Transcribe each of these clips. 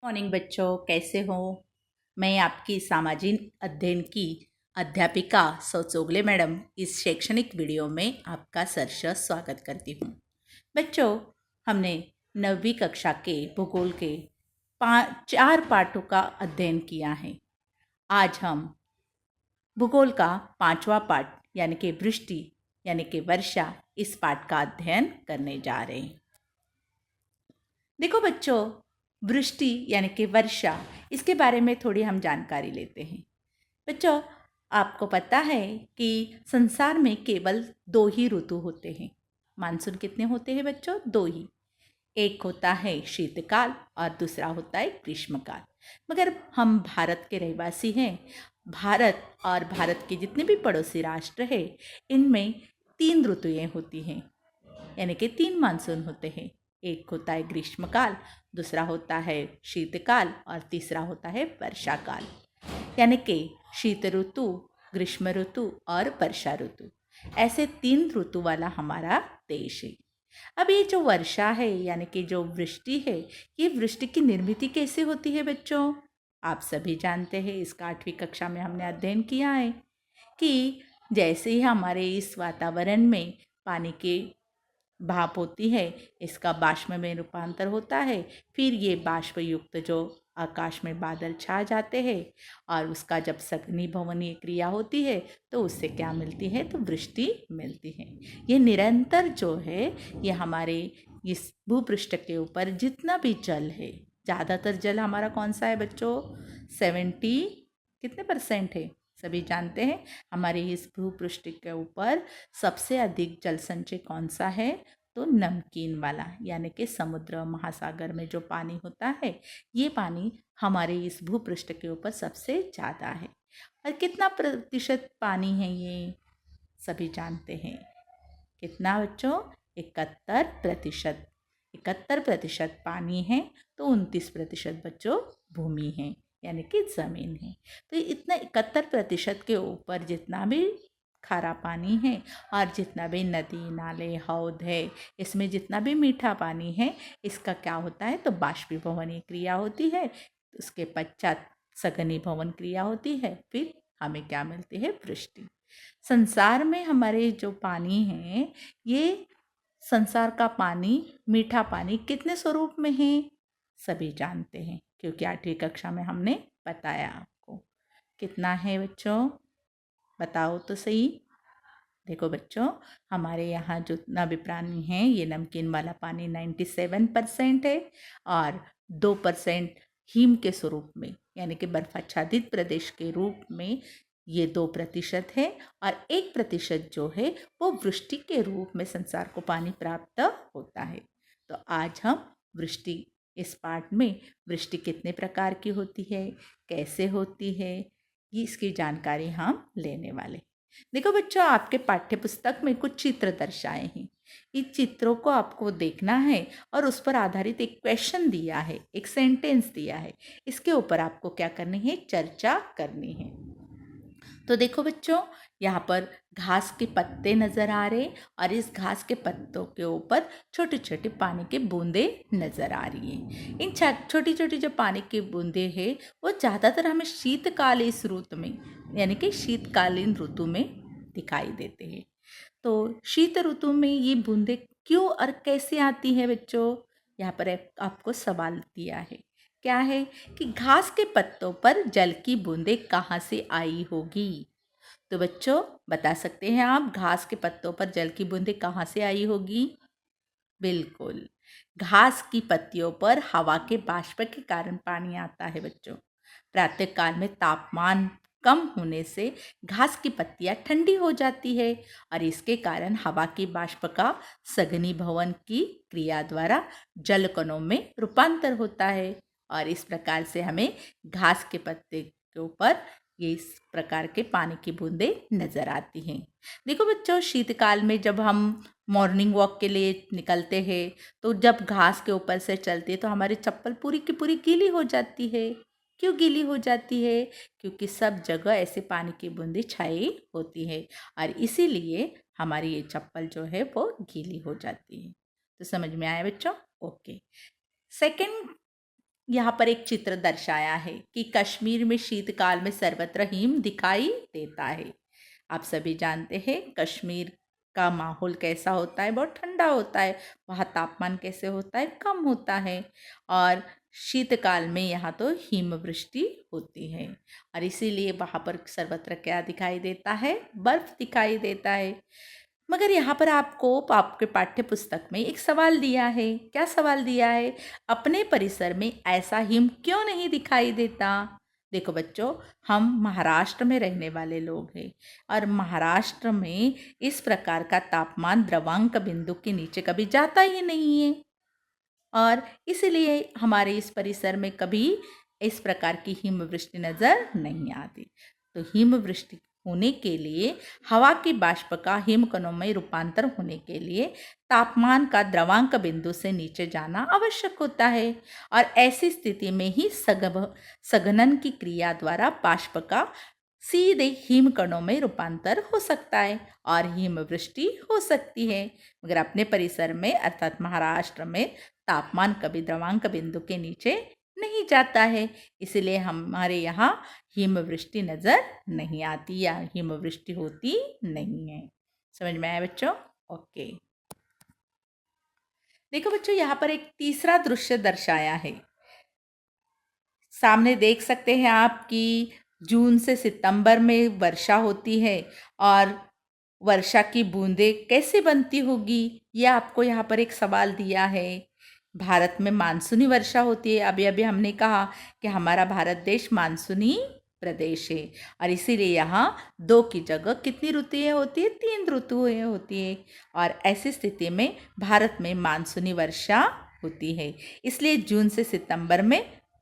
Morning बच्चों, कैसे हो। मैं आपकी सामाजिक अध्ययन की अध्यापिका सौचोगले मैडम इस शैक्षणिक वीडियो में आपका सहर्ष स्वागत करती हूँ। बच्चों, हमने 9वीं कक्षा के भूगोल के 4 पाठों का अध्ययन किया है। आज हम भूगोल का 5वां पाठ यानी कि वृष्टि यानी कि वर्षा, इस पाठ का अध्ययन करने जा रहे हैं। देखो बच्चों, वृष्टि यानी कि वर्षा, इसके बारे में थोड़ी हम जानकारी लेते हैं। बच्चों, आपको पता है कि संसार में केवल 2 ही ऋतु होते हैं। मानसून कितने होते हैं बच्चों? 2 ही। एक होता है शीतकाल और दूसरा होता है ग्रीष्मकाल। मगर हम भारत के रहवासी हैं। भारत और भारत के जितने भी पड़ोसी राष्ट्र हैं, इनमें 3 ऋतुएं होती हैं, यानी कि 3 मानसून होते हैं। एक होता है ग्रीष्मकाल, दूसरा होता है शीतकाल और तीसरा होता है वर्षा काल, यानी कि शीत ऋतु, ग्रीष्म ऋतु और वर्षा ऋतु। ऐसे 3 ऋतु वाला हमारा देश है। अब ये जो वर्षा है यानी कि जो वृष्टि है, ये वृष्टि की निर्मित कैसे होती है बच्चों? आप सभी जानते हैं, इसका 8वीं कक्षा में हमने अध्ययन किया है कि जैसे ही हमारे इस वातावरण में पानी की भाप होती है, इसका बाष्प में रूपांतर होता है। फिर ये बाष्प युक्त जो आकाश में बादल छा जाते हैं और उसका जब सघनीभवनीय क्रिया होती है तो उससे क्या मिलती है? तो वृष्टि मिलती है। ये निरंतर जो है, ये हमारे इस भूपृष्ठ के ऊपर जितना भी जल है, ज़्यादातर जल हमारा कौन सा है बच्चों? 70 कितने % है? सभी जानते हैं। हमारे इस भूपृष्ठ के ऊपर सबसे अधिक जल संचय कौन सा है? तो नमकीन वाला, यानी कि समुद्र महासागर में जो पानी होता है, ये पानी हमारे इस भूपृष्ठ के ऊपर सबसे ज़्यादा है। और कितना प्रतिशत पानी है ये? सभी जानते हैं। कितना बच्चों? 71%। 71% पानी है तो 29% बच्चों भूमि है, यानी कि ज़मीन है। तो इतना 71% के ऊपर जितना भी खारा पानी है और जितना भी नदी नाले हौद है, इसमें जितना भी मीठा पानी है, इसका क्या होता है? तो बाष्पीभवनीय क्रिया होती है। उसके पश्चात सघनीभवन क्रिया होती है। फिर हमें क्या मिलती है? वृष्टि। संसार में हमारे जो पानी है, ये संसार का पानी, मीठा पानी कितने स्वरूप में है? सभी जानते हैं, क्योंकि 8वीं कक्षा में हमने बताया आपको। कितना है बच्चों? बताओ तो सही। देखो बच्चों, हमारे यहाँ जितना भी प्राणी हैं, ये नमकीन वाला पानी 97% है और 2% हिम के स्वरूप में, यानी कि बर्फाच्छादित प्रदेश के रूप में ये 2% है। और 1% जो है वो वृष्टि के रूप में संसार को पानी प्राप्त होता है। तो आज हम वृष्टि, इस पाठ में वृष्टि कितने प्रकार की होती है, कैसे होती है, ये इसकी जानकारी हम लेने वाले। देखो बच्चों, आपके पाठ्य पुस्तक में कुछ चित्र दर्शाए हैं। इन चित्रों को आपको देखना है और उस पर आधारित एक क्वेश्चन दिया है, एक सेंटेंस दिया है। इसके ऊपर आपको क्या करनी है? चर्चा करनी है। तो देखो बच्चों, यहाँ पर घास के पत्ते नजर आ रहे और इस घास के पत्तों के ऊपर छोटे छोटे पानी के बूंदे नजर आ रही हैं। इन छोटी छोटी जो पानी की बूंदे हैं, वो ज़्यादातर हमें शीतकाल इस ऋतु में, यानी कि शीतकालीन ऋतु में दिखाई देते हैं। तो शीत ऋतु में ये बूंदे क्यों और कैसे आती है बच्चों? यहाँ पर आपको सवाल दिया है। क्या है कि घास के पत्तों पर जल की बूंदें कहाँ से आई होगी? तो बच्चों, बता सकते हैं आप, घास के पत्तों पर जल की बूंदें कहाँ से आई होगी? बिल्कुल, घास की पत्तियों पर हवा के बाष्प के कारण पानी आता है बच्चों। प्रातः काल में तापमान कम होने से घास की पत्तियां ठंडी हो जाती है और इसके कारण हवा की बाष्प का सघनीभवन की क्रिया द्वारा जल कणों में रूपांतर होता है और इस प्रकार से हमें घास के पत्ते के ऊपर ये इस प्रकार के पानी की बूंदें नजर आती हैं। देखो बच्चों, शीतकाल में जब हम मॉर्निंग वॉक के लिए निकलते हैं, तो जब घास के ऊपर से चलते हैं तो हमारी चप्पल पूरी की पूरी गीली हो जाती है। क्यों गीली हो जाती है? क्योंकि सब जगह ऐसे पानी की बूंदें छाई होती है और इसीलिए हमारी ये चप्पल जो है वो गीली हो जाती है। तो समझ में आया बच्चों? ओके। सेकंड यहाँ पर एक चित्र दर्शाया है कि कश्मीर में शीतकाल में सर्वत्र हिम दिखाई देता है। आप सभी जानते हैं कश्मीर का माहौल कैसा होता है, बहुत ठंडा होता है। वहाँ तापमान कैसे होता है, कम होता है। और शीतकाल में यहाँ तो हिमवृष्टि होती है और इसीलिए वहाँ पर सर्वत्र क्या दिखाई देता है, बर्फ दिखाई देता है। मगर यहाँ पर आपको आपके पाठ्य पुस्तक में एक सवाल दिया है। क्या सवाल दिया है? अपने परिसर में ऐसा हिम क्यों नहीं दिखाई देता? देखो बच्चों, हम महाराष्ट्र में रहने वाले लोग हैं और महाराष्ट्र में इस प्रकार का तापमान द्रवांक बिंदु के नीचे कभी जाता ही नहीं है और इसलिए हमारे इस परिसर में कभी इस प्रकार की हिमवृष्टि नज़र नहीं आती। तो हिमवृष्टि होने के लिए हवा की बाष्प का हिमकणों में रूपांतर होने के लिए तापमान का द्रवांक बिंदु से नीचे जाना आवश्यक होता है और ऐसी स्थिति में ही सघनन की क्रिया द्वारा बाष्प का सीधे हिमकणों में रूपांतर हो सकता है और हिमवृष्टि हो सकती है। मगर अपने परिसर में अर्थात महाराष्ट्र में तापमान कभी द्रवांक बिंदु के नीचे नहीं जाता है, इसलिए हमारे यहाँ हिमवृष्टि नज़र नहीं आती या हिमवृष्टि होती नहीं है। समझ में आया बच्चों? ओके। देखो बच्चों, यहाँ पर एक तीसरा दृश्य दर्शाया है। सामने देख सकते हैं आप कि जून से सितंबर में वर्षा होती है और वर्षा की बूंदें कैसे बनती होगी, यह आपको यहाँ पर एक सवाल दिया है। भारत में मानसूनी वर्षा होती है। अभी अभी हमने कहा कि हमारा भारत देश मानसूनी प्रदेश है और इसीलिए यहाँ 2 की जगह कितनी ऋतुएं होती है? 3 ऋतुएं होती है और ऐसी स्थिति में भारत में मानसूनी वर्षा होती है। इसलिए जून से सितंबर में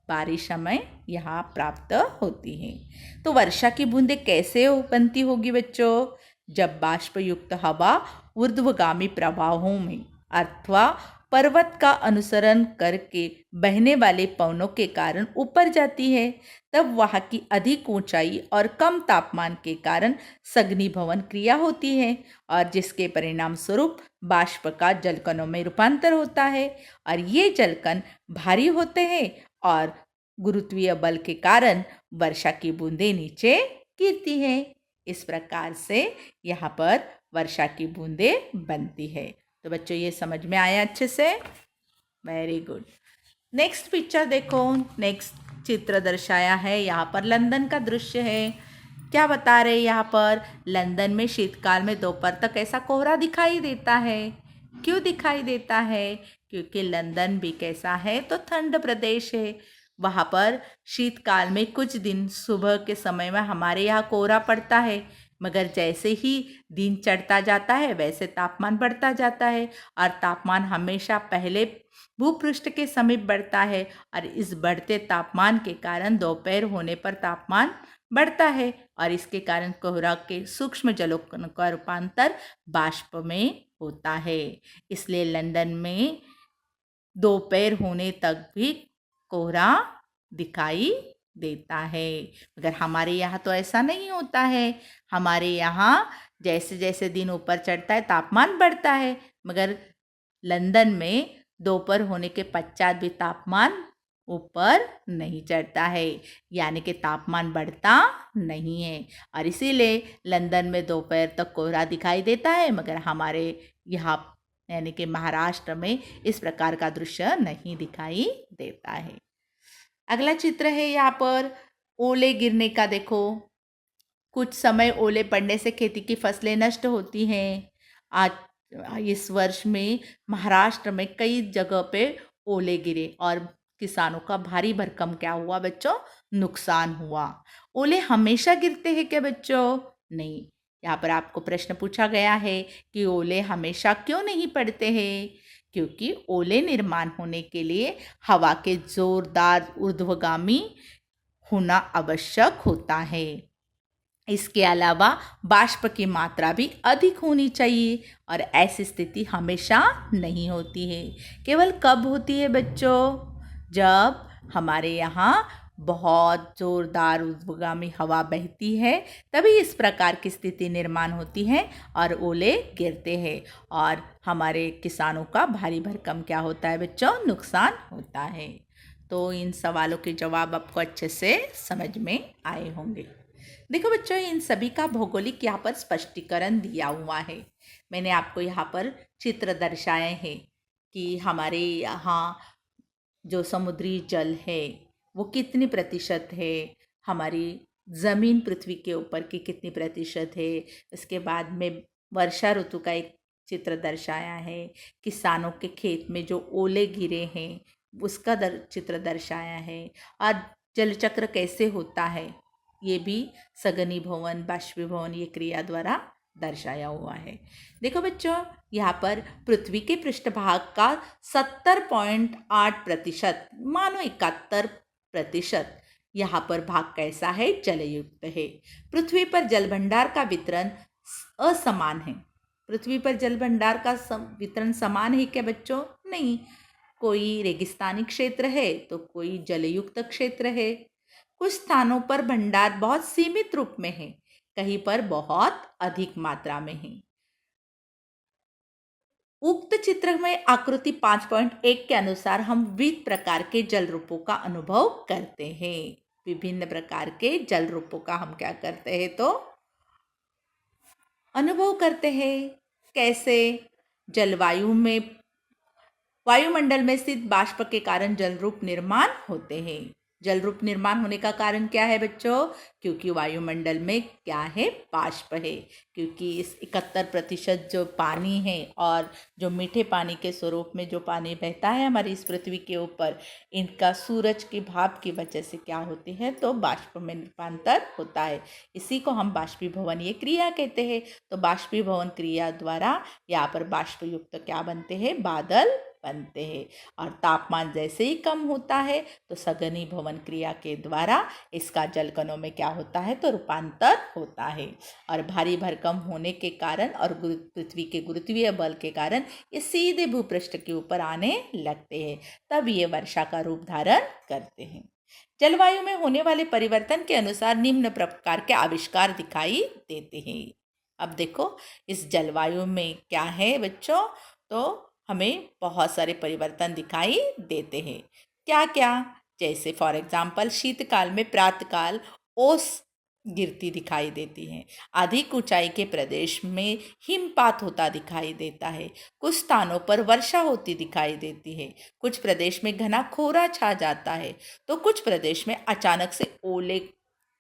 बारिश हमें यहाँ प्राप्त होती है। तो वर्षा की बूंदें कैसे बनती होगी बच्चों? जब बाष्पयुक्त हवा ऊर्ध्वगामी प्रवाहों में अथवा पर्वत का अनुसरण करके बहने वाले पवनों के कारण ऊपर जाती है, तब वहाँ की अधिक ऊंचाई और कम तापमान के कारण सघनीभवन क्रिया होती है और जिसके परिणाम स्वरूप बाष्प का जलकणों में रूपांतर होता है और ये जलकण भारी होते हैं और गुरुत्वीय बल के कारण वर्षा की बूंदें नीचे गिरती हैं। इस प्रकार से यहाँ पर वर्षा की बूंदें बनती है। तो बच्चों ये समझ में आया अच्छे से? Very good. नेक्स्ट पिक्चर देखो, नेक्स्ट चित्र दर्शाया है। यहाँ पर लंदन का दृश्य है। क्या बता रहे यहाँ पर? लंदन में शीतकाल में दोपहर तक ऐसा कोहरा दिखाई देता है। क्यों दिखाई देता है? क्योंकि लंदन भी कैसा है? तो ठंड प्रदेश है। वहाँ पर शीतकाल में कुछ दिन सुबह के समय में हमारे यहाँ कोहरा पड़ता है, मगर जैसे ही दिन चढ़ता जाता है वैसे तापमान बढ़ता जाता है और तापमान हमेशा पहले भूपृष्ठ के समीप बढ़ता है और इस बढ़ते तापमान के कारण दोपहर होने पर तापमान बढ़ता है और इसके कारण कोहरा के सूक्ष्म जलों का रूपांतर बाष्प में होता है। इसलिए लंदन में दोपहर होने तक भी कोहरा दिखाई देता है, मगर हमारे यहाँ तो ऐसा नहीं होता है। हमारे यहाँ जैसे जैसे दिन ऊपर चढ़ता है तापमान बढ़ता है, मगर लंदन में दोपहर होने के पश्चात भी तापमान ऊपर नहीं चढ़ता है, यानी कि तापमान बढ़ता नहीं है और इसीलिए लंदन में दोपहर तक कोहरा दिखाई देता है, मगर हमारे यहाँ यानी कि महाराष्ट्र में इस प्रकार का दृश्य नहीं दिखाई देता है। अगला चित्र है यहाँ पर ओले गिरने का। देखो, कुछ समय ओले पड़ने से खेती की फसलें नष्ट होती हैं। आज इस वर्ष में महाराष्ट्र में कई जगह पे ओले गिरे और किसानों का भारी भरकम क्या हुआ बच्चों? नुकसान हुआ। ओले हमेशा गिरते हैं क्या बच्चों? नहीं। यहाँ पर आपको प्रश्न पूछा गया है कि ओले हमेशा क्यों नहीं पड़ते हैं? क्योंकि ओले निर्माण होने के लिए हवा के जोरदार ऊर्ध्वगामी होना आवश्यक होता है। इसके अलावा बाष्प की मात्रा भी अधिक होनी चाहिए और ऐसी स्थिति हमेशा नहीं होती है। केवल कब होती है बच्चों? जब हमारे यहाँ बहुत जोरदार ऊर्ध्वगामी हवा बहती है, तभी इस प्रकार की स्थिति निर्माण होती है और ओले गिरते हैं और हमारे किसानों का भारी भरकम क्या होता है बच्चों? नुकसान होता है। तो इन सवालों के जवाब आपको अच्छे से समझ में आए होंगे। देखो बच्चों, इन सभी का भौगोलिक यहाँ पर स्पष्टीकरण दिया हुआ है। मैंने आपको यहाँ पर चित्र दर्शाए हैं कि हमारे यहाँ जो समुद्री जल है वो कितनी प्रतिशत है, हमारी ज़मीन पृथ्वी के ऊपर की कितनी प्रतिशत है। इसके बाद में वर्षा ऋतु का एक चित्र दर्शाया है। किसानों के खेत में जो ओले गिरे हैं उसका चित्र दर्शाया है। और जल चक्र कैसे होता है ये भी सघनीभवन, बाष्पीभवन ये क्रिया द्वारा दर्शाया हुआ है। देखो बच्चों, यहाँ पर पृथ्वी के पृष्ठभाग का 70.8% मानो 71% यहाँ पर भाग कैसा है, जलयुक्त है। पृथ्वी पर जल भंडार का वितरण असमान है। पृथ्वी पर जल भंडार का वितरण समान है क्या बच्चों? नहीं, कोई रेगिस्तानी क्षेत्र है तो कोई जलयुक्त क्षेत्र है। कुछ स्थानों पर भंडार बहुत सीमित रूप में है, कहीं पर बहुत अधिक मात्रा में है। उक्त चित्र में आकृति 5.1 के अनुसार हम विविध प्रकार के जल रूपों का अनुभव करते हैं। विभिन्न प्रकार के जल रूपों का हम क्या करते हैं तो अनुभव करते हैं। कैसे? जलवायु में, वायुमंडल में स्थित बाष्प के कारण जल रूप निर्माण होते हैं। जल रूप निर्माण होने का कारण क्या है बच्चों? क्योंकि वायुमंडल में क्या है, बाष्प है। क्योंकि इस 71% जो पानी है और जो मीठे पानी के स्वरूप में जो पानी बहता है हमारी इस पृथ्वी के ऊपर, इनका सूरज की भाप की वजह से क्या होती है तो बाष्प में रूपांतर होता है। इसी को हम बाष्पीभवन ये क्रिया कहते हैं। तो बाष्पीभवन क्रिया द्वारा यहाँ पर बाष्पयुक्त क्या बनते हैं, बादल बनते हैं। और तापमान जैसे ही कम होता है तो सघनीभवन क्रिया के द्वारा इसका जलकणों में क्या होता है तो रूपांतर होता है। और भारी भरकम होने के कारण और पृथ्वी के गुरुत्वीय बल के कारण ये सीधे भूपृष्ठ के ऊपर आने लगते हैं, तब ये वर्षा का रूप धारण करते हैं। जलवायु में होने वाले परिवर्तन के अनुसार निम्न प्रकार के आविष्कार दिखाई देते हैं। अब देखो, इस जलवायु में क्या है बच्चों, तो हमें बहुत सारे परिवर्तन दिखाई देते हैं। क्या क्या? जैसे फॉर एग्जाम्पल शीतकाल में प्रातःकाल ओस गिरती दिखाई देती है। अधिक ऊंचाई के प्रदेश में हिमपात होता दिखाई देता है। कुछ स्थानों पर वर्षा होती दिखाई देती है। कुछ प्रदेश में घना कोहरा छा जाता है तो कुछ प्रदेश में अचानक से ओले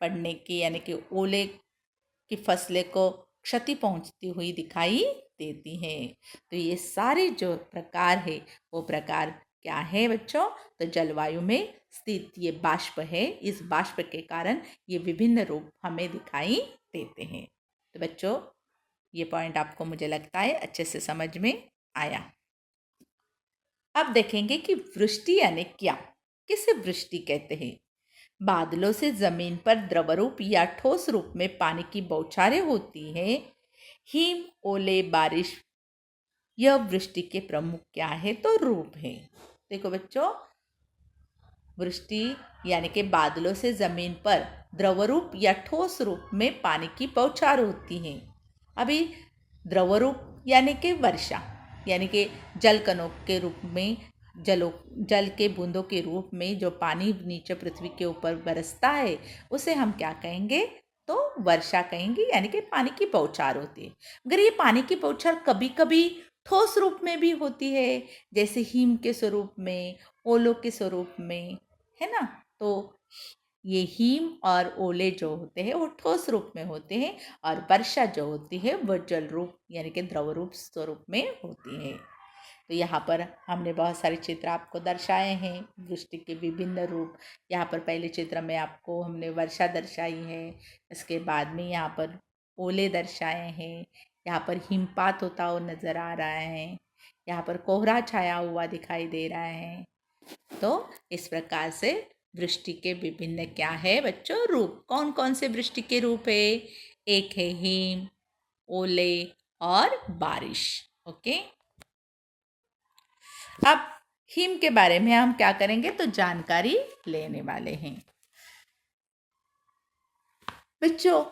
पड़ने की, यानी कि ओले की फसलें को क्षति पहुंचती हुई दिखाई देती हैं। तो ये सारे जो प्रकार है वो प्रकार क्या है बच्चों? तो जलवायु में स्थित ये बाष्प है। इस बाष्प के कारण ये विभिन्न रूप हमें दिखाई देते हैं। तो बच्चों, ये पॉइंट आपको मुझे लगता है अच्छे से समझ में आया। अब देखेंगे कि वृष्टि यानी क्या, किसे वृष्टि कहते हैं। बादलों से जमीन पर द्रव रूप या ठोस रूप में पानी की बौछारें होती हैं। हिम, ओले, बारिश, यह वृष्टि के प्रमुख क्या है तो रूप है। देखो बच्चों, वृष्टि यानी कि बादलों से जमीन पर द्रव रूप या ठोस रूप में पानी की बौछार होती हैं। अभी द्रव रूप यानी कि वर्षा, यानी कि जलकणों के रूप में, जल के बूंदों के रूप में जो पानी नीचे पृथ्वी के ऊपर बरसता है उसे हम क्या कहेंगे तो वर्षा कहेंगे, यानी कि पानी की बौछार होती है। अगर ये पानी की बौछार कभी कभी ठोस रूप में भी होती है, जैसे हिम के स्वरूप में, ओलों के स्वरूप में, है ना, तो ये हिम और ओले जो होते हैं वो ठोस रूप में होते हैं और वर्षा जो होती है वो जल रूप यानी कि द्रव रूप स्वरूप में होती है। तो यहाँ पर हमने बहुत सारे चित्र आपको दर्शाए हैं, वृष्टि के विभिन्न रूप। यहाँ पर पहले चित्र में आपको हमने वर्षा दर्शाई है, इसके बाद में यहाँ पर ओले दर्शाए हैं, यहाँ पर हिमपात होता हुआ नज़र आ रहा है, यहाँ पर कोहरा छाया हुआ दिखाई दे रहा है। तो इस प्रकार से वृष्टि के विभिन्न क्या है बच्चों, रूप। कौन कौन से वृष्टि के रूप है? एक है हिम, ओले और बारिश। ओके, अब हिम के बारे में हम क्या करेंगे तो जानकारी लेने वाले हैं। बच्चों,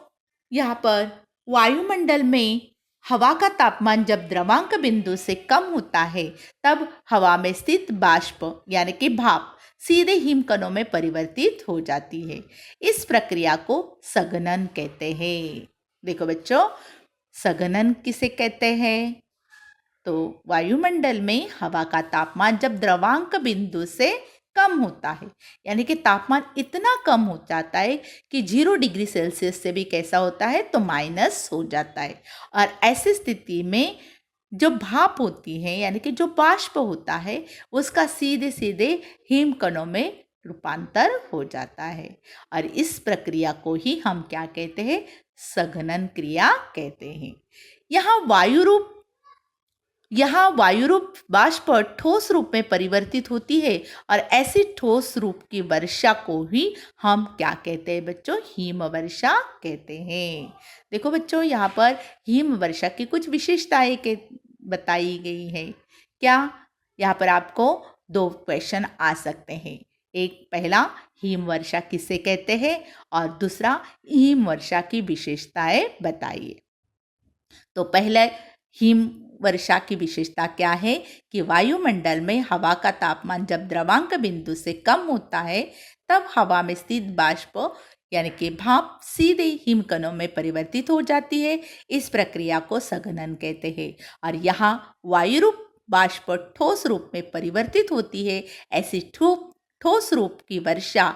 यहाँ पर वायुमंडल में हवा का तापमान जब द्रवांक बिंदु से कम होता है तब हवा में स्थित बाष्प यानी कि भाप सीधे हिमकणों में परिवर्तित हो जाती है। इस प्रक्रिया को सघनन कहते हैं। देखो बच्चों, सघनन किसे कहते हैं? तो वायुमंडल में हवा का तापमान जब द्रवांक बिंदु से कम होता है, यानी कि तापमान इतना कम हो जाता है कि 0 डिग्री सेल्सियस से भी कैसा होता है तो माइनस हो जाता है। और ऐसी स्थिति में जो भाप होती है, यानी कि जो बाष्प होता है, उसका सीधे सीधे हिमकणों में रूपांतर हो जाता है। और इस प्रक्रिया को ही हम क्या कहते हैं? सघनन क्रिया कहते हैं। यहाँ वायुरूप बाष्प ठोस रूप में परिवर्तित होती है और ऐसी ठोस रूप की वर्षा को ही हम क्या कहते हैं बच्चों? हिम वर्षा कहते हैं। देखो बच्चों, यहाँ पर हिम वर्षा की कुछ विशेषताएं के बताई गई है। क्या? यहाँ पर आपको 2 क्वेश्चन आ सकते हैं। एक पहला, हिम वर्षा किसे कहते हैं, और दूसरा, हिम वर्षा की विशेषताएं बताइए। तो पहले, हिम वर्षा की विशेषता क्या है कि वायुमंडल में हवा का तापमान जब द्रवांक बिंदु से कम होता है, तब हवा में स्थित बाष्प यानी कि भाप सीधे हिमकणों में परिवर्तित हो जाती है। इस प्रक्रिया को सघनन कहते हैं। और यहाँ वायुरूप बाष्प ठोस रूप में परिवर्तित होती है। ऐसी ठोस रूप की वर्षा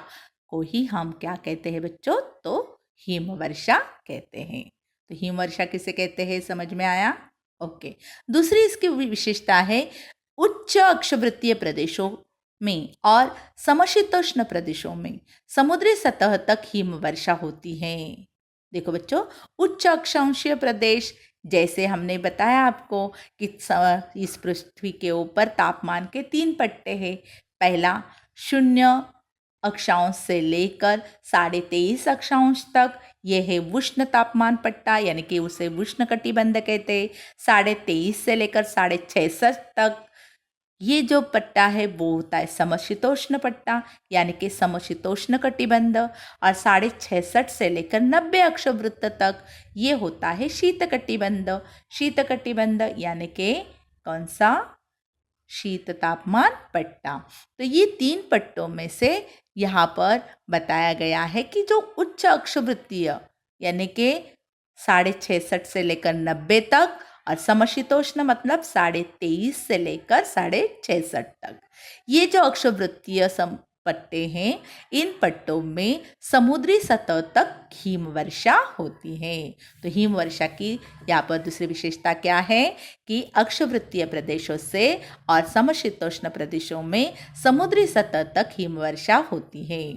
को ही हम क्या कहते हैं बच्चों? तो हिम वर्षा कहते हैं। तो हिम वर्षा किसे कहते हैं, समझ में आया? ओके। दूसरी इसकी विशेषता है, उच्च अक्षवृत्तीय प्रदेशों में और समशीतोष्ण प्रदेशों में समुद्री सतह तक हिम वर्षा होती है। देखो बच्चों, उच्च अक्षांशीय प्रदेश, जैसे हमने बताया आपको कि इस पृथ्वी के ऊपर तापमान के 3 पट्टे हैं। पहला 0 अक्षांश से लेकर 23.5 अक्षांश तक, ये है उष्ण तापमान पट्टा, यानी कि उसे उष्ण कटिबंध कहते हैं। 23.5 से लेकर 66.5 तक ये जो पट्टा है वो होता है समशीतोष्ण पट्टा, यानी कि समशीतोष्ण कटिबंध। और 66.5 से लेकर 90 अक्षवृत्त तक ये होता है शीत कटिबंध। शीत कटिबंध यानी कि कौन सा? शीत तापमान पट्टा। तो ये 3 पट्टों में से यहाँ पर बताया गया है कि जो उच्च अक्षवृत्तीय यानी कि 66.5 से लेकर 90 तक, और समशीतोष्ण मतलब 23.5 से लेकर 66.5 तक, ये जो अक्षवृत्तीय पट्टे हैं, इन पट्टों में समुद्री सतह तक हिम वर्षा होती है। तो हिम वर्षा की यहाँ पर दूसरी विशेषता क्या है कि अक्षवृत्तीय प्रदेशों से और समशीतोष्ण प्रदेशों में समुद्री सतह तक हिम वर्षा होती है।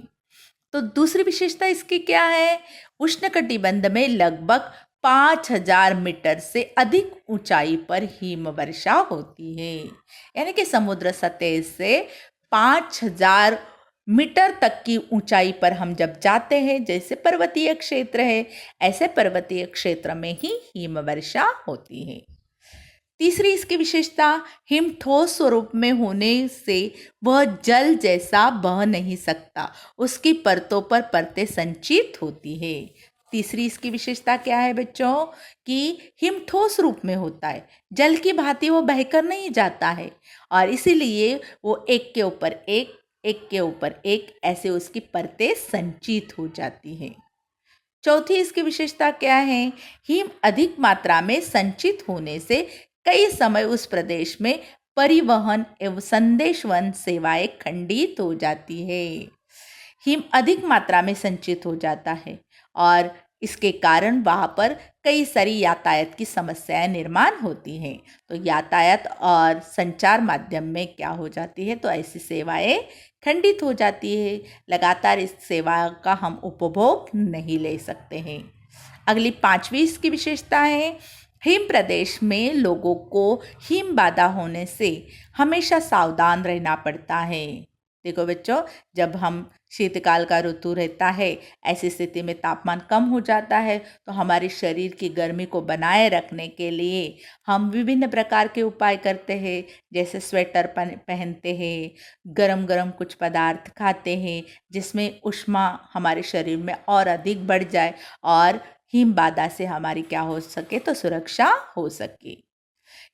तो दूसरी विशेषता इसकी क्या है? उष्णकटिबंध में लगभग 5000 मीटर से अधिक ऊंचाई पर हिम वर्षा होती है। यानी कि समुद्र सतह से 5000 मीटर तक की ऊंचाई पर हम जब जाते हैं, जैसे पर्वतीय क्षेत्र है, ऐसे पर्वतीय क्षेत्र में ही हिम वर्षा होती है। तीसरी इसकी विशेषता, हिम ठोस स्वरूप में होने से वह जल जैसा बह नहीं सकता, उसकी परतों पर परतें संचित होती है। तीसरी इसकी विशेषता क्या है बच्चों? कि हिम ठोस रूप में होता है, जल की भांति वो बहकर नहीं जाता है, और इसीलिए वो एक के ऊपर एक, एक के ऊपर एक ऐसे उसकी परतें संचित हो जाती हैं। चौथी इसकी विशेषता क्या है? हिम अधिक मात्रा में संचित होने से कई समय उस प्रदेश में परिवहन एवं संदेशवन सेवाएं खंडित हो जाती है। हिम अधिक मात्रा में संचित हो जाता है और इसके कारण वहाँ पर कई सारी यातायात की समस्याएं निर्माण होती हैं। तो यातायात और संचार माध्यम में क्या हो जाती है? तो ऐसी सेवाएं खंडित हो जाती है। लगातार इस सेवा का हम उपभोग नहीं ले सकते हैं। अगली 5वीं इसकी विशेषता है, हिम प्रदेश में लोगों को हिम बाधा होने से हमेशा सावधान रहना पड़ता है। देखो बच्चों, जब हम शीतकाल का ऋतु रहता है, ऐसी स्थिति में तापमान कम हो जाता है, तो हमारे शरीर की गर्मी को बनाए रखने के लिए हम विभिन्न प्रकार के उपाय करते हैं। जैसे स्वेटर पहनते हैं, गरम गरम कुछ पदार्थ खाते हैं, जिसमें ऊष्मा हमारे शरीर में और अधिक बढ़ जाए और हिम बाधा से हमारी क्या हो सके तो सुरक्षा हो सके।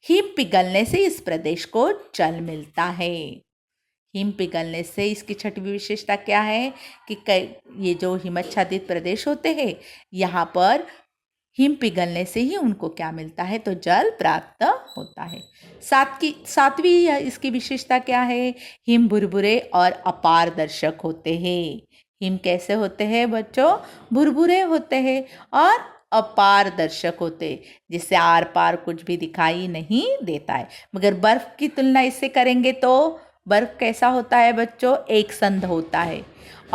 हिम पिघलने से इस प्रदेश को जल मिलता है। हिम पिघलने से इसकी छठवीं विशेषता क्या है कि ये जो हिमाच्छादित प्रदेश होते हैं यहाँ पर हिम पिघलने से ही उनको क्या मिलता है, तो जल प्राप्त होता है। सातवीं इसकी विशेषता क्या है, हिम भुरभुरे और अपारदर्शक होते हैं। हिम कैसे होते हैं बच्चों, भुरभुरे होते हैं और अपारदर्शक होते, जिससे आर पार कुछ भी दिखाई नहीं देता है। मगर बर्फ की तुलना इससे करेंगे तो बर्फ कैसा होता है बच्चों, एक संध होता है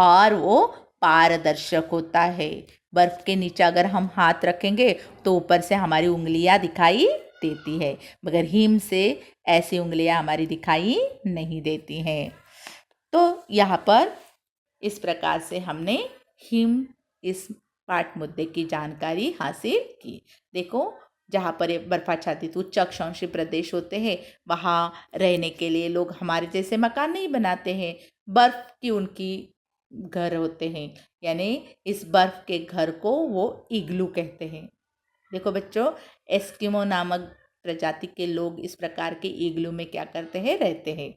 और वो पारदर्शक होता है। बर्फ के नीचे अगर हम हाथ रखेंगे तो ऊपर से हमारी उंगलियां दिखाई देती है, मगर हिम से ऐसी उंगलियां हमारी दिखाई नहीं देती हैं। तो यहाँ पर इस प्रकार से हमने हिम इस पाठ मुद्दे की जानकारी हासिल की। देखो, जहाँ पर ये बर्फाच्छादित उच्च अक्षांशीय प्रदेश होते हैं वहाँ रहने के लिए लोग हमारे जैसे मकान नहीं बनाते हैं, बर्फ की उनकी घर होते हैं, यानी इस बर्फ के घर को वो इग्लू कहते हैं। देखो बच्चों, एस्किमो नामक प्रजाति के लोग इस प्रकार के इग्लू में क्या करते हैं, रहते हैं।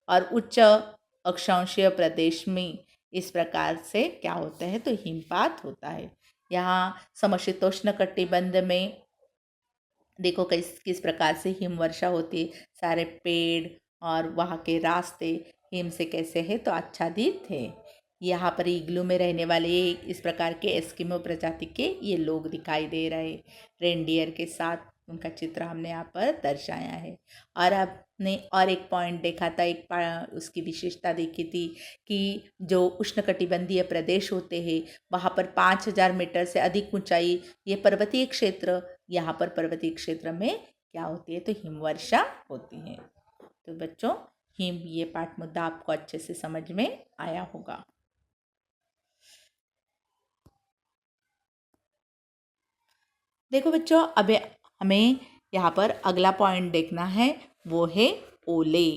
और उच्च अक्षांशीय प्रदेश में इस प्रकार से क्या होता है, तो हिमपात होता है। यहाँ समशीतोष्ण कटिबंध में देखो किस प्रकार से हिमवर्षा होती है, सारे पेड़ और वहाँ के रास्ते हिम से कैसे है तो आच्छादित थे। यहाँ पर इग्लू में रहने वाले इस प्रकार के एस्किमो प्रजाति के ये लोग दिखाई दे रहे, रेनडियर के साथ उनका चित्र हमने यहाँ पर दर्शाया है। और आपने और एक पॉइंट देखा था, उसकी विशेषता देखी थी कि जो उष्णकटिबंधीय प्रदेश होते हैं वहाँ पर 5000 मीटर से अधिक ऊंचाई ये पर्वतीय क्षेत्र, यहाँ पर पर्वतीय क्षेत्र में क्या होती है, तो हिमवर्षा होती है। तो बच्चों, हिम ये पाठ मुद्दा आपको अच्छे से समझ में आया होगा। देखो बच्चों, अब हमें यहाँ पर अगला पॉइंट देखना है, वो है ओले।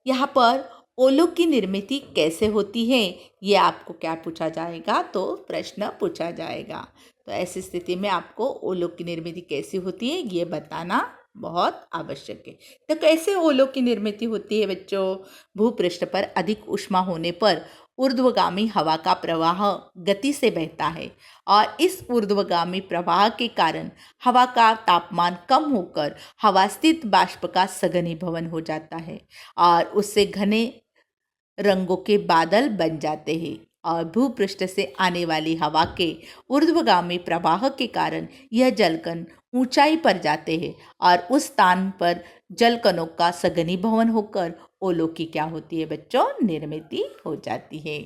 यहाँ पर ओलों की निर्मित कैसे होती है, ये आपको क्या पूछा जाएगा, तो प्रश्न पूछा जाएगा। तो ऐसी स्थिति में आपको ओलों की निर्मित कैसी होती है ये बताना बहुत आवश्यक है। तो कैसे ओलों की निर्मित होती है बच्चों, भूपृष्ठ पर अधिक ऊष्मा होने पर ऊर्ध्वगामी हवा का प्रवाह गति से बहता है और इस ऊर्ध्वगामी प्रवाह के कारण हवा का तापमान कम होकर हवा स्थित बाष्प का सघनीभवन हो जाता है और उससे घने रंगों के बादल बन जाते हैं। और भूपृष्ठ से आने वाली हवा के ऊर्ध्वगामी प्रवाह के कारण यह जलकण ऊंचाई पर जाते हैं और उस स्थान पर जलकणों का सघनीभवन होकर ओलों की क्या होती है बच्चों, निर्मित हो जाती है।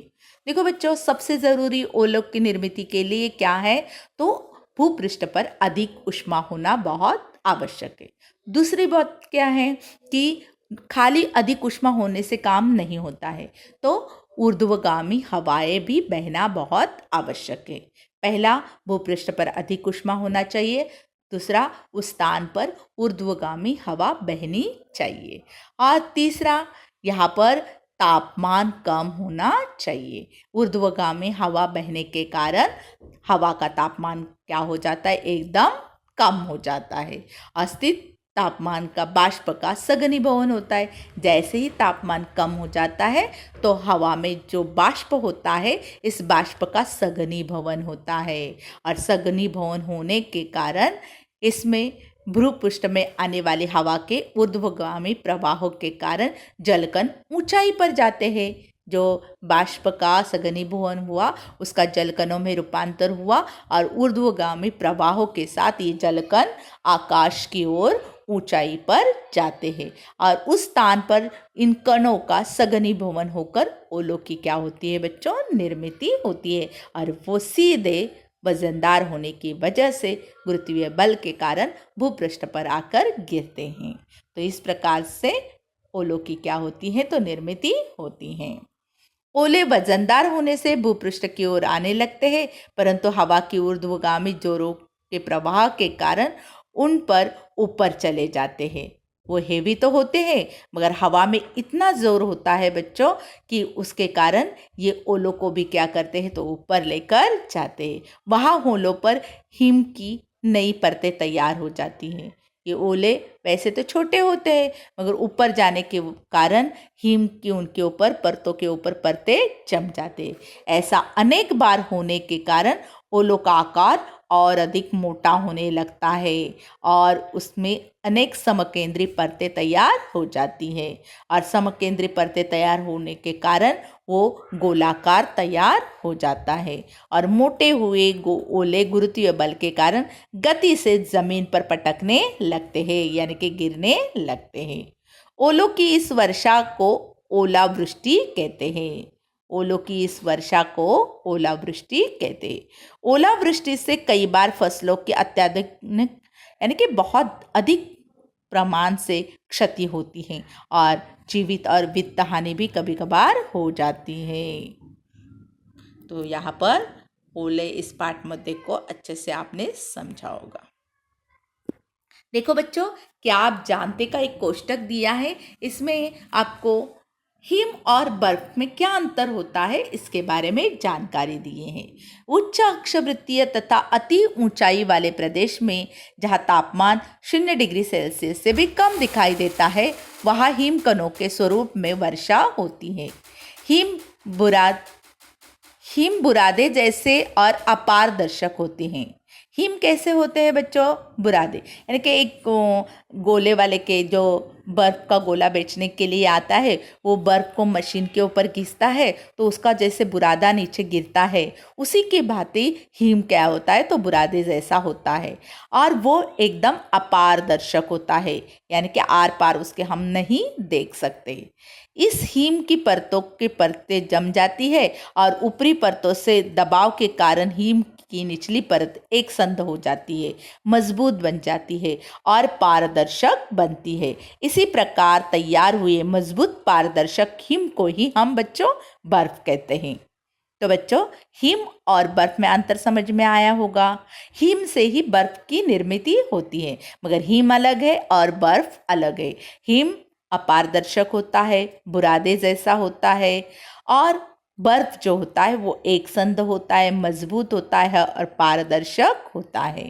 देखो बच्चों, सबसे ज़रूरी ओलों की निर्मित के लिए क्या है, तो भूपृष्ठ पर अधिक ऊष्मा होना बहुत आवश्यक है। दूसरी बात क्या है कि खाली अधिक ऊष्मा होने से काम नहीं होता है, तो ऊर्ध्वगामी हवाएं भी बहना बहुत आवश्यक है। पहला, भूपृष्ठ पर अधिक ऊष्मा होना चाहिए। दूसरा, उस स्थान पर ऊर्ध्वगामी हवा बहनी चाहिए। और तीसरा, यहाँ पर तापमान कम होना चाहिए। ऊर्ध्वगामी हवा बहने के कारण हवा का तापमान क्या हो जाता है, एकदम कम हो जाता है। अस्थित तापमान का बाष्प का सघनीभवन होता है। जैसे ही तापमान कम हो जाता है तो हवा में जो बाष्प होता है इस बाष्प का सघनीभवन होता है और सघनीभवन होने के कारण इसमें भूपृष्ठ में आने वाली हवा के ऊर्ध्वगामी प्रवाहों के कारण जलकण ऊंचाई पर जाते हैं। जो बाष्प का सघनीभवन हुआ उसका जलकणों में रूपांतर हुआ और ऊर्ध्वगामी प्रवाहों के साथ ये जलकण आकाश की ओर ऊंचाई पर जाते हैं और उस स्थान पर इन कणों का सघनीभवन होकर ओलों की क्या होती है बच्चों, निर्मित होती है और वो सीधे वजनदार होने की वजह से गुरुत्वीय बल के कारण भूपृष्ठ पर आकर गिरते हैं। तो इस प्रकार से ओलों की क्या होती है, तो निर्मित होती हैं। ओले वजनदार होने से भूपृष्ठ की ओर आने लगते हैं, परंतु हवा की ऊर्ध्वगामी जोरों के प्रवाह के कारण उन पर ऊपर चले जाते हैं। वो हेवी तो होते हैं मगर हवा में इतना जोर होता है बच्चों कि उसके कारण ये ओलों को भी क्या करते हैं, तो ऊपर लेकर जाते हैं। वहाँ ओलों पर हिम की नई परतें तैयार हो जाती हैं। ये ओले वैसे तो छोटे होते हैं मगर ऊपर जाने के कारण हिम की उनके ऊपर परतों के ऊपर परतें जम जाते हैं। ऐसा अनेक बार होने के कारण ओलों का आकार और अधिक मोटा होने लगता है और उसमें अनेक समकेंद्री परतें तैयार हो जाती हैं और समकेंद्री परतें तैयार होने के कारण वो गोलाकार तैयार हो जाता है और मोटे हुए ओले गुरुत्वीय बल के कारण गति से जमीन पर पटकने लगते हैं यानी कि गिरने लगते हैं। ओलों की इस वर्षा को ओलावृष्टि कहते हैं। ओलों की इस वर्षा को ओलावृष्टि कहते हैं। ओलावृष्टि से कई बार फसलों की अत्यधिक यानी कि बहुत अधिक प्रमाण से क्षति होती है और जीवित और वित्त हानि भी कभी कभार हो जाती है। तो यहाँ पर ओले इस पाठ मुद्दे को अच्छे से आपने समझा होगा। देखो बच्चों, क्या आप जानते का एक कोष्टक दिया है, इसमें आपको हिम और बर्फ में क्या अंतर होता है इसके बारे में जानकारी दिए हैं। उच्च अक्षवृत्तीय तथा अति ऊंचाई वाले प्रदेश में जहां तापमान 0 डिग्री सेल्सियस से भी कम दिखाई देता है वहां हिमकणों के स्वरूप में वर्षा होती है। हिम बुरादे जैसे और अपारदर्शक होते हैं। हिम कैसे होते हैं बच्चों? बुरादे यानी कि एक गोले वाले के जो बर्फ़ का गोला बेचने के लिए आता है वो बर्फ़ को मशीन के ऊपर घिसता है तो उसका जैसे बुरादा नीचे गिरता है उसी की भांति हिम क्या होता है तो बुरादे जैसा होता है और वो एकदम अपारदर्शक होता है यानी कि आर पार उसके हम नहीं देख सकते। इस हिम की परतों की परतें जम जाती है और ऊपरी परतों से दबाव के कारण हिम की निचली परत एक संध हो जाती है, मजबूत बन जाती है और पारदर्शक बनती है। इसी प्रकार तैयार हुए मजबूत पारदर्शक हिम को ही हम बच्चों बर्फ कहते हैं। तो बच्चों, हिम और बर्फ में अंतर समझ में आया होगा। हिम से ही बर्फ की निर्मित होती है मगर हिम अलग है और बर्फ अलग है। हिम अपारदर्शक होता है, बुरादे जैसा होता है और बर्फ जो होता है वो एक संध होता है, मजबूत होता है और पारदर्शक होता है।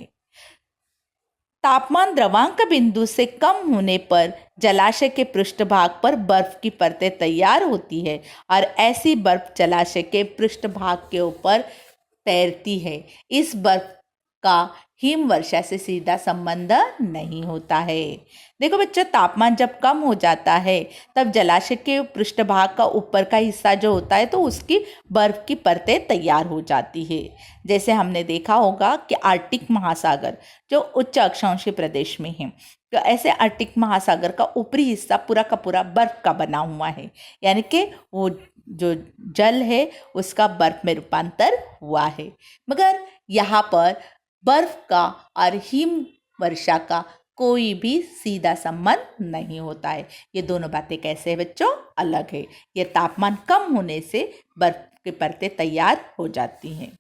तापमान द्रवांक बिंदु से कम होने पर जलाशय के पृष्ठभाग पर बर्फ की परतें तैयार होती है और ऐसी बर्फ जलाशय के पृष्ठभाग के ऊपर तैरती है। इस बर्फ का हिम वर्षा से सीधा संबंध नहीं होता है। देखो बच्चों, तापमान जब कम हो जाता है तब जलाशय के पृष्ठभाग का ऊपर का हिस्सा जो होता है तो उसकी बर्फ की परतें तैयार हो जाती है। जैसे हमने देखा होगा कि आर्कटिक महासागर जो उच्च अक्षांशीय प्रदेश में है तो ऐसे आर्कटिक महासागर का ऊपरी हिस्सा पूरा का पूरा बर्फ का बना हुआ है यानी कि वो जो जल है उसका बर्फ में रूपांतर हुआ है। मगर यहाँ पर बर्फ का और हिम वर्षा का कोई भी सीधा संबंध नहीं होता है। ये दोनों बातें कैसे है बच्चों? अलग है। ये तापमान कम होने से बर्फ की परतें तैयार हो जाती हैं।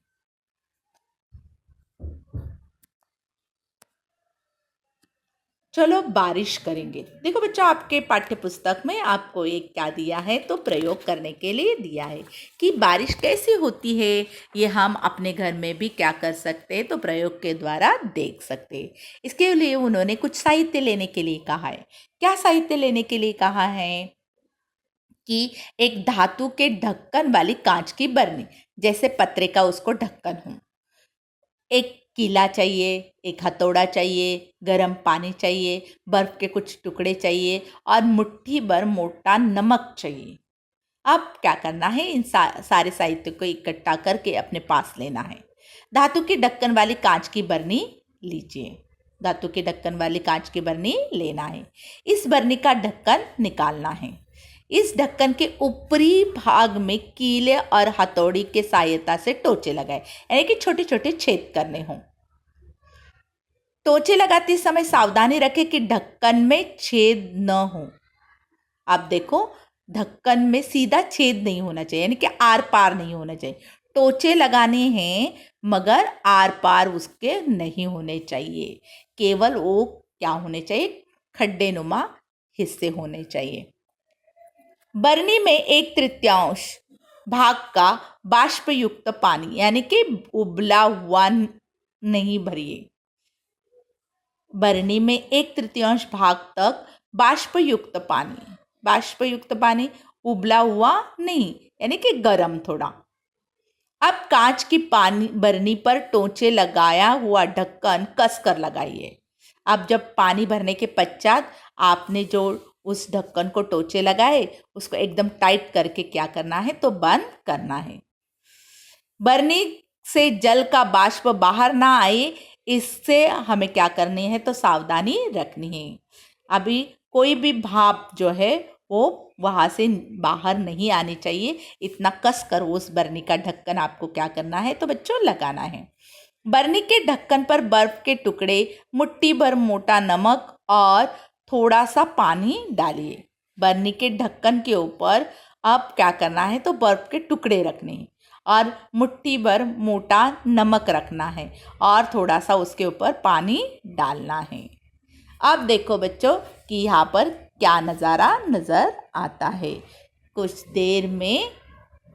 चलो बारिश करेंगे। देखो बच्चों, आपके पाठ्य पुस्तक में आपको एक क्या दिया है तो प्रयोग करने के लिए दिया है कि बारिश कैसी होती है। ये हम अपने घर में भी क्या कर सकते हैं तो प्रयोग के द्वारा देख सकते हैं। इसके लिए उन्होंने कुछ साहित्य लेने के लिए कहा है। क्या साहित्य लेने के लिए कहा है? कि एक धातु के ढक्कन वाली कांच की बरनी, जैसे पत्रे का उसको ढक्कन हो, एक कीला चाहिए, एक हथौड़ा चाहिए, गर्म पानी चाहिए, बर्फ के कुछ टुकड़े चाहिए और मुट्ठी भर मोटा नमक चाहिए। अब क्या करना है? इन सारे साहित्य को इकट्ठा करके अपने पास लेना है। धातु की ढक्कन वाली कांच की बरनी लीजिए। धातु की ढक्कन वाली कांच की बरनी लेना है। इस बरनी का ढक्कन निकालना है। इस ढक्कन के ऊपरी भाग में कीले और हथौड़ी के सहायता से टोचे लगाए यानी कि छोटे छोटे छेद करने हों। टोचे लगाते समय सावधानी रखें कि ढक्कन में छेद न हो। आप देखो, ढक्कन में सीधा छेद नहीं होना चाहिए यानी कि आर पार नहीं होना चाहिए। टोचे लगाने हैं मगर आर पार उसके नहीं होने चाहिए। केवल वो क्या होने चाहिए? खड्डे नुमा हिस्से होने चाहिए। बरनी में 1/3 भाग का बाष्पयुक्त पानी यानी कि उबला हुआ नहीं भरिए। बरनी में 1/3 भाग तक बाष्पयुक्त पानी, उबला हुआ नहीं, यानी कि गर्म थोड़ा। अब कांच की पानी बरनी पर टोंचे लगाया हुआ ढक्कन कसकर लगाइए। अब जब पानी भरने के पश्चात आपने जो उस ढक्कन को टोंचे लगाए, उसको एकदम टाइट करके क्या करना है, तो बंद करना है। बरनी से जल का बाष्प बाहर ना आए, इससे हमें क्या करनी है, तो सावधानी रखनी है। अभी कोई भी भाप जो है वो वहाँ से बाहर नहीं आनी चाहिए। इतना कस कर उस बरनी का ढक्कन आपको क्या करना है, तो बच्चों लगाना है। बरनी के ढक्कन पर बर्फ के टुकड़े, मुट्ठी भर मोटा नमक और थोड़ा सा पानी डालिए। बरनी के ढक्कन के ऊपर अब क्या करना है, तो बर्फ के टुकड़े रखने हैं और मुट्ठी भर मोटा नमक रखना है और थोड़ा सा उसके ऊपर पानी डालना है। अब देखो बच्चों कि यहाँ पर क्या नज़ारा नज़र आता है। कुछ देर में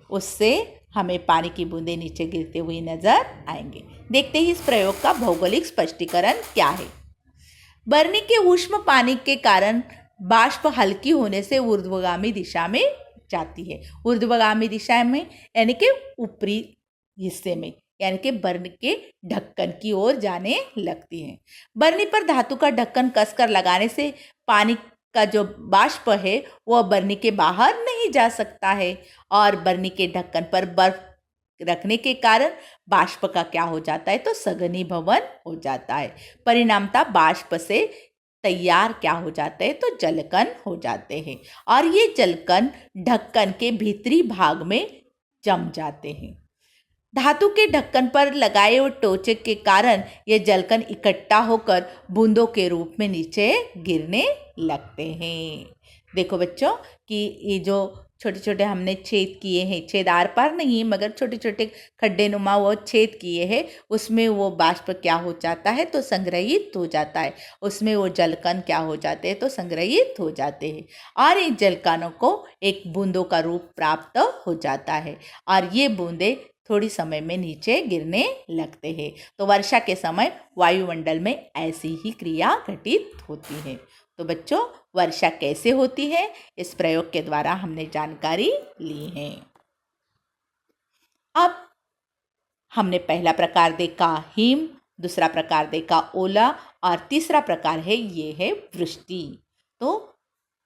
उससे हमें पानी की बूंदें नीचे गिरते हुए नजर आएंगे। देखते ही इस प्रयोग का भौगोलिक स्पष्टीकरण क्या है। बरनी के ऊष्म पानी के कारण बाष्प हल्की होने से ऊर्ध्वगामी दिशा में जाती है। ऊर्ध्वगामी दिशा में यानी कि ऊपरी हिस्से में, यानी कि बरनी के ढक्कन की ओर जाने लगती है। बरनी पर धातु का ढक्कन कसकर लगाने से पानी का जो बाष्प है वह बरनी के बाहर नहीं जा सकता है और बरनी के ढक्कन पर बर्फ रखने के कारण बाष्प का क्या हो जाता है, तो सघनीभवन हो जाता है। परिणामतः बाष्प से तैयार क्या हो जाते हैं, तो जलकण हो जाते हैं और ये जलकण ढक्कन के भीतरी भाग में जम जाते हैं। धातु के ढक्कन पर लगाए हुए टोचे के कारण ये जलकण इकट्ठा होकर बूंदों के रूप में नीचे गिरने लगते हैं। देखो बच्चों कि ये जो छोटे छोटे हमने छेद किए हैं, छेद आर पार नहीं मगर छोटे छोटे खड्डे नुमा वो छेद किए हैं, उसमें वो बाष्प क्या हो जाता है, तो संग्रहित हो जाता है। उसमें वो जलकण क्या हो जाते हैं, तो संग्रहित हो जाते हैं और इन जलकणों को एक बूंदों का रूप प्राप्त हो जाता है और ये बूंदे थोड़ी समय में नीचे गिरने लगते हैं। तो वर्षा के समय वायुमंडल में ऐसी ही क्रिया घटित होती है। तो बच्चों वर्षा कैसे होती है, इस प्रयोग के द्वारा हमने जानकारी ली है। अब हमने पहला प्रकार देखा हिम, दूसरा प्रकार देखा ओला और तीसरा प्रकार है ये है वृष्टि। तो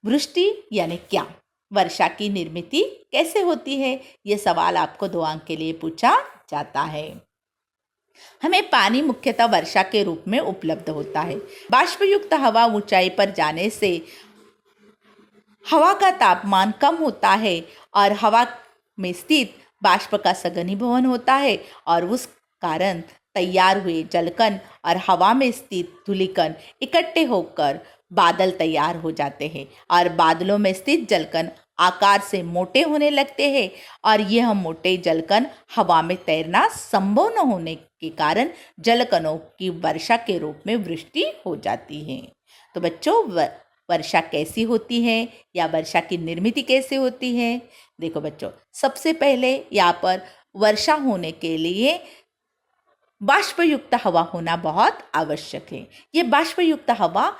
वृष्टि यानी क्या, वर्षा की निर्मित कैसे होती है, ये सवाल आपको 2 अंक के लिए पूछा जाता है। हमें पानी मुख्यतः वर्षा के रूप में उपलब्ध होता है। बाष्पयुक्त हवा ऊंचाई पर जाने से हवा का तापमान कम होता है और हवा में स्थित बाष्प का सघनीभवन होता है और उस कारण तैयार हुए जलकण और हवा में स्थित धूलिकण इकट्ठे होकर बादल तैयार हो जाते हैं और बादलों में स्थित जलकण आकार से मोटे होने लगते हैं और यह मोटे जलकण हवा में तैरना संभव न होने के कारण जलकणों की वर्षा के रूप में वृष्टि हो जाती है। तो बच्चों वर्षा कैसी होती है या वर्षा की निर्मित कैसे होती है, देखो बच्चों सबसे पहले यहाँ पर वर्षा होने के लिए बाष्पयुक्त हवा होना बहुत आवश्यक है। ये बाष्पयुक्त हवा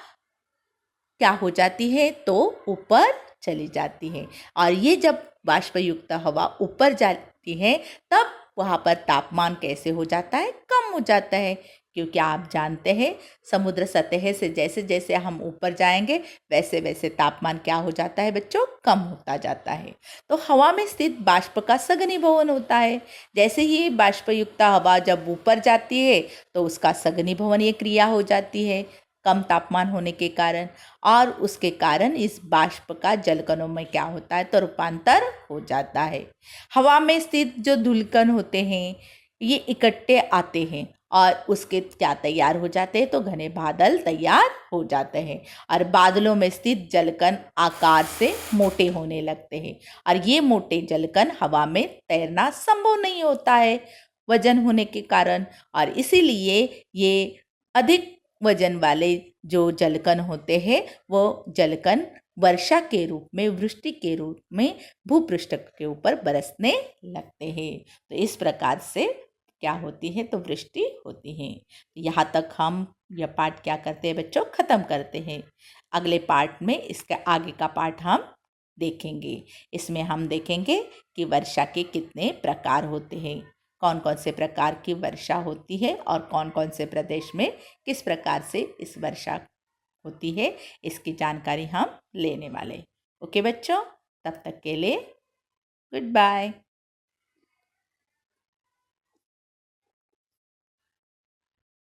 क्या हो जाती है, तो ऊपर चली जाती है और ये जब बाष्पयुक्त हवा ऊपर जाती है तब वहाँ पर तापमान कैसे हो जाता है, कम हो जाता है। क्योंकि आप जानते हैं समुद्र सतह से जैसे जैसे हम ऊपर जाएंगे वैसे वैसे तापमान क्या हो जाता है बच्चों, कम होता जाता है। तो हवा में स्थित बाष्प का सघनीभवन होता है। जैसे ही बाष्पयुक्त हवा जब ऊपर जाती है तो उसका सघनीभवन ये क्रिया हो जाती है कम तापमान होने के कारण और उसके कारण इस बाष्प का जलकणों में क्या होता है, तो रूपांतर हो जाता है। हवा में स्थित जो धूलकण होते हैं ये इकट्ठे आते हैं और उसके क्या तैयार हो जाते हैं, तो घने बादल तैयार हो जाते हैं और बादलों में स्थित जलकण आकार से मोटे होने लगते हैं और ये मोटे जलकण हवा में तैरना संभव नहीं होता है वजन होने के कारण और इसीलिए ये अधिक वजन वाले जो जलकण होते हैं वो जलकण वर्षा के रूप में, वृष्टि के रूप में भूपृष्ठ के ऊपर बरसने लगते हैं। तो इस प्रकार से क्या होती है? तो वृष्टि होती है। यहाँ तक हम यह पाठ क्या करते हैं बच्चों? ख़त्म करते हैं। अगले पार्ट में इसका आगे का पाठ हम देखेंगे। इसमें हम देखेंगे कि वर्षा के कितने प्रकार होते हैं, कौन कौन से प्रकार की वर्षा होती है और कौन कौन से प्रदेश में किस प्रकार से इस वर्षा होती है, इसकी जानकारी हम लेने वाले। ओके बच्चों, तब तक के लिए गुड बाय।